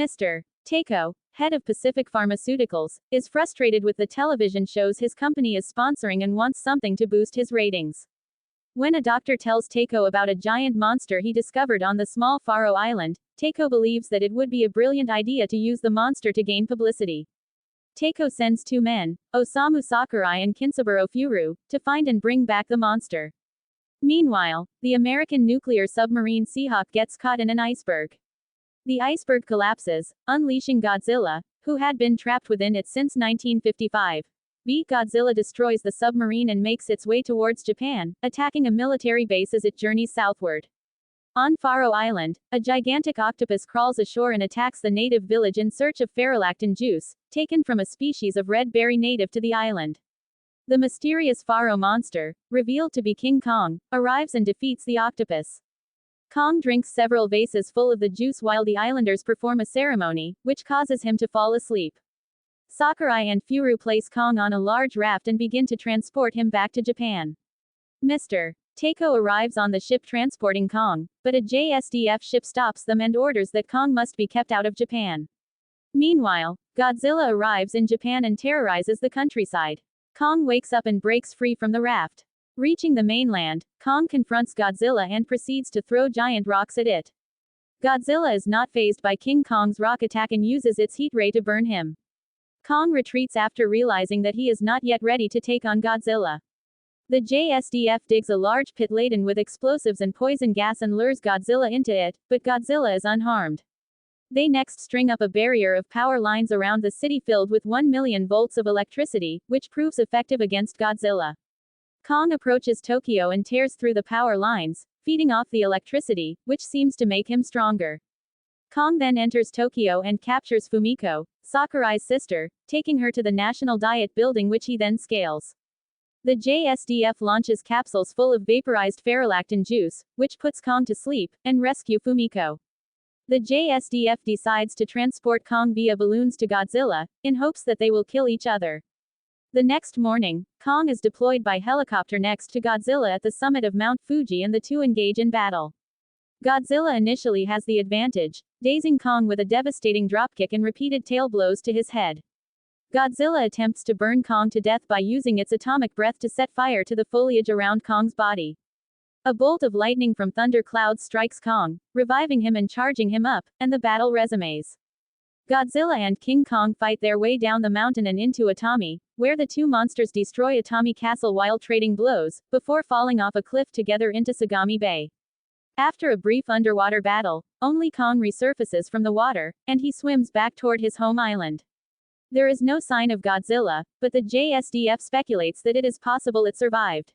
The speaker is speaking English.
Mr. Tako, head of Pacific Pharmaceuticals, is frustrated with the television shows his company is sponsoring and wants something to boost his ratings. When a doctor tells Tako about a giant monster he discovered on the small Faro Island, Tako believes that it would be a brilliant idea to use the monster to gain publicity. Tako sends two men, Osamu Sakurai and Furue, to find and bring back the monster. Meanwhile, the American nuclear submarine Seahawk gets caught in an iceberg. The iceberg collapses, unleashing Godzilla, who had been trapped within it since 1955. Godzilla destroys the submarine and makes its way towards Japan, attacking a military base as it journeys southward. On Faro Island, a gigantic octopus crawls ashore and attacks the native village in search of Farolacton juice, taken from a species of red berry native to the island. The mysterious Faro monster, revealed to be King Kong, arrives and defeats the octopus. Kong drinks several vases full of the juice while the islanders perform a ceremony, which causes him to fall asleep. Sakurai and Furue place Kong on a large raft and begin to transport him back to Japan. Mr. Tako arrives on the ship transporting Kong, but a JSDF ship stops them and orders that Kong must be kept out of Japan. Meanwhile, Godzilla arrives in Japan and terrorizes the countryside. Kong wakes up and breaks free from the raft. Reaching the mainland, Kong confronts Godzilla and proceeds to throw giant rocks at it. Godzilla is not fazed by King Kong's rock attack and uses its heat ray to burn him. Kong retreats after realizing that he is not yet ready to take on Godzilla. The JSDF digs a large pit laden with explosives and poison gas and lures Godzilla into it, but Godzilla is unharmed. They next string up a barrier of power lines around the city filled with 1 million volts of electricity, which proves effective against Godzilla. Kong approaches Tokyo and tears through the power lines, feeding off the electricity, which seems to make him stronger. Kong then enters Tokyo and captures Fumiko, Sakurai's sister, taking her to the National Diet building which he then scales. The JSDF launches capsules full of vaporized Farolacton juice, which puts Kong to sleep, and rescue Fumiko. The JSDF decides to transport Kong via balloons to Godzilla, in hopes that they will kill each other. The next morning, Kong is deployed by helicopter next to Godzilla at the summit of Mount Fuji and the two engage in battle. Godzilla initially has the advantage, dazing Kong with a devastating dropkick and repeated tail blows to his head. Godzilla attempts to burn Kong to death by using its atomic breath to set fire to the foliage around Kong's body. A bolt of lightning from thunder clouds strikes Kong, reviving him and charging him up, and the battle resumes. Godzilla and King Kong fight their way down the mountain and into Atami, where the two monsters destroy Atami Castle while trading blows, before falling off a cliff together into Sagami Bay. After a brief underwater battle, only Kong resurfaces from the water, and he swims back toward his home island. There is no sign of Godzilla, but the JSDF speculates that it is possible it survived.